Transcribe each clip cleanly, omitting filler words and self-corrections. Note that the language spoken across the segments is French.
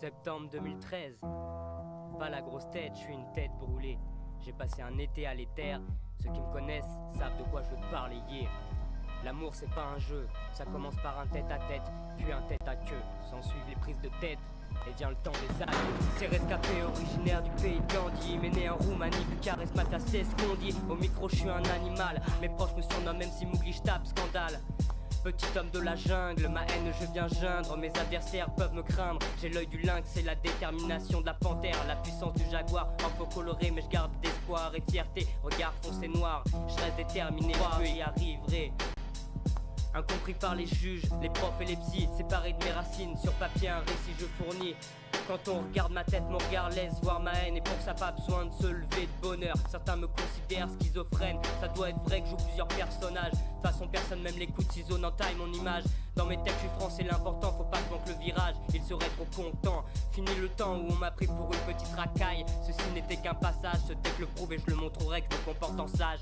Septembre 2013. Pas la grosse tête, je suis une tête brûlée. J'ai passé un été à l'éther. Ceux qui me connaissent savent de quoi je veux te parler hier. L'amour c'est pas un jeu, ça commence par un tête à tête, puis un tête à queue. S'en suivent les prises de tête, et vient le temps des actes. C'est rescapé, originaire du pays de Gandhi, mais né en Roumanie, Bucarest, Matas, c'est ce qu'on dit. Au micro je suis un animal, mes proches me surnomment même si Mougli je tape scandale. Petit homme de la jungle, ma haine je viens geindre. Mes adversaires peuvent me craindre. J'ai l'œil du lynx, c'est la détermination de la panthère. La puissance du jaguar, un faux coloré mais je garde d'espoir et fierté. Regard foncé noir, je reste déterminé, je y arriverai. Incompris par les juges, les profs et les psys, séparés de mes racines, sur papier un récit je fournis. Quand on regarde ma tête, mon regard laisse voir ma haine. Et pour ça pas besoin de se lever de bonheur. Certains me considèrent schizophrène, ça doit être vrai que je joue plusieurs personnages. De toute façon personne même l'écoute si zone en taille mon image. Dans mes textes je suis français, l'important faut pas que je manque le virage. Il serait trop content, fini le temps où on m'a pris pour une petite racaille. Ceci n'était qu'un passage, ce texte le prouve et je le montrerai que je me comporte en sage.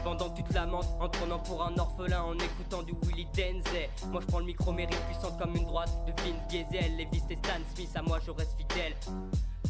Pendant que tu te lamentes, en te prenant pour un orphelin, en écoutant du Willy Denzey. Moi je prends le micro, mérite puissante comme une droite de Vin Diesel. Levis et Stan Smith, à moi je reste fidèle.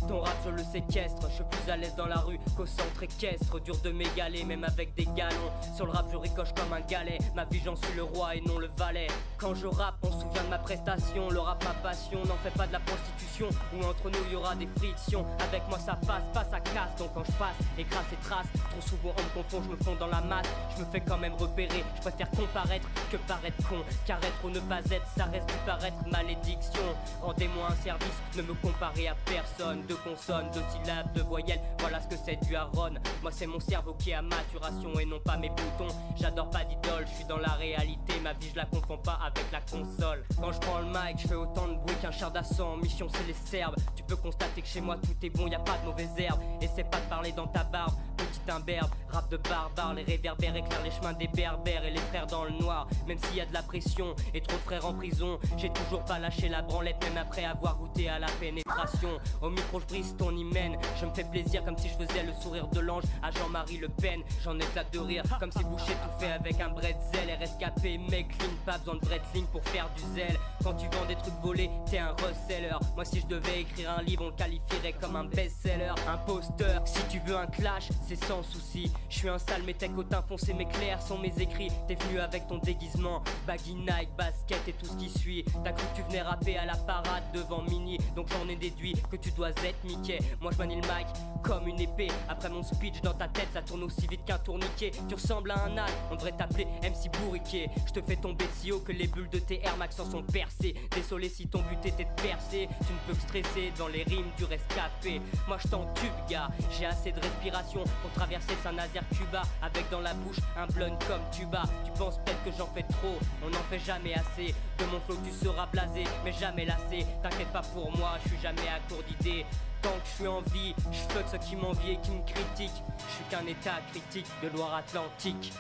Ton rap je le séquestre, je suis plus à l'aise dans la rue qu'au centre équestre. Dur de m'égaler même avec des galons. Sur le rap je ricoche comme un galet. Ma vie j'en suis le roi et non le valet. Quand je rappe on se souvient de ma prestation. Le rap ma passion, n'en fais pas de la prostitution. Ou entre nous y aura des frictions. Avec moi ça passe, pas ça casse. Donc quand je passe, écrase et trace. Trop souvent on me confond, je me fonds dans la masse. Je me fais quand même repérer, je préfère comparaître que paraître con. Car être ou ne pas être, ça reste du paraître malédiction. Rendez-moi un service, ne me comparez à personne. De consonnes, de syllabes, de voyelles, voilà ce que c'est du Aaron. Moi c'est mon cerveau qui est à maturation et non pas mes boutons. J'adore pas d'idole, je suis dans la réalité. Ma vie je la confonds pas avec la console. Quand je prends le mic, je fais autant de bruit qu'un char d'assaut. Mission c'est les Serbes. Tu peux constater que chez moi tout est bon, y a pas de mauvaises herbes. Essaie pas de parler dans ta barbe, petit imberbe. Rap de barbare, les réverbères éclairent les chemins des berbères et les frères dans le noir. Même s'il y a de la pression et trop de frères en prison, j'ai toujours pas lâché la branlette même après avoir goûté à la pénétration. Au micro je brise ton hymen, je me fais plaisir comme si je faisais le sourire de l'ange à Jean-Marie Le Pen. J'en éclate de rire comme si Boucher tout fait avec un bretzel. RSKP mec clean, pas besoin de brettling pour faire du zèle. Quand tu vends des trucs volés, t'es un reseller. Moi si je devais écrire un livre on le qualifierait comme un best-seller. Imposteur, si tu veux un clash c'est sans souci. Je suis un sale mais tes côtes foncé mais clairs sont mes écrits. T'es venu avec ton déguisement, baggy Nike, basket et tout ce qui suit. T'as cru que tu venais rapper à la parade devant Mini. Donc j'en ai déduit que tu dois être Mickey. Moi je manie le mic comme une épée. Après mon speech dans ta tête ça tourne aussi vite qu'un tourniquet. Tu ressembles à un âne, on devrait t'appeler MC Bourriquet. Je te fais tomber si haut que les bulles de tes Air Max en sont percées. Désolé si ton but était de percer. Tu ne peux que stresser dans les rimes du rescapé. Moi je t'entube gars, j'ai assez de respiration pour traverser Saint-Nazaire Cuba. Avec dans la bouche un blunt comme tuba. Tu penses peut-être que j'en fais trop, on n'en fait jamais assez. De mon flow tu seras blasé mais jamais lassé. T'inquiète pas pour moi, je suis jamais à court d'idées. Tant que je suis en vie, je fuck ceux qui m'envient et qui me critiquent. Je suis qu'un état critique de Loire-Atlantique.